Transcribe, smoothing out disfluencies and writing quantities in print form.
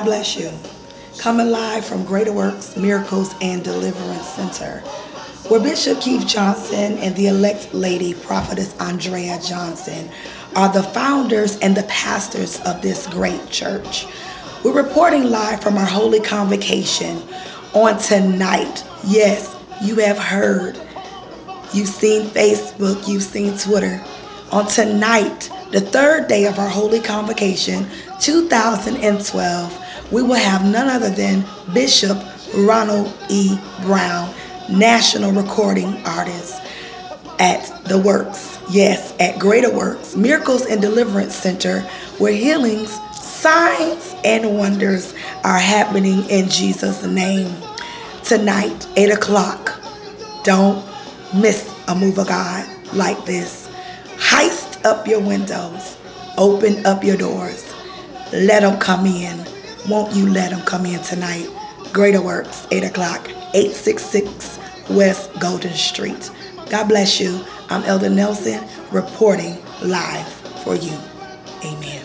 Bless you. Coming live from Greater Works, Miracles, and Deliverance Center, where Bishop Keith Johnson and the elect lady, Prophetess Andrea Johnson, are the founders and the pastors of this great church. We're reporting live from our holy convocation on tonight. Yes, you have heard. You've seen Facebook, you've seen Twitter. On tonight, the third day of our Holy Convocation 2012, we will have none other than Bishop Ronald E. Brown, national recording artist at The Works. Yes, at Greater Works, Miracles and Deliverance Center, where healings, signs, and wonders are happening in Jesus' name. Tonight, 8 o'clock. Don't miss a move of God like this. Heist up your windows. Open up your doors. Let them come in. Won't you let them come in tonight? Greater Works, 8 o'clock, 866 West Golden Street. God bless you. I'm Elder Nelson reporting live for you. Amen.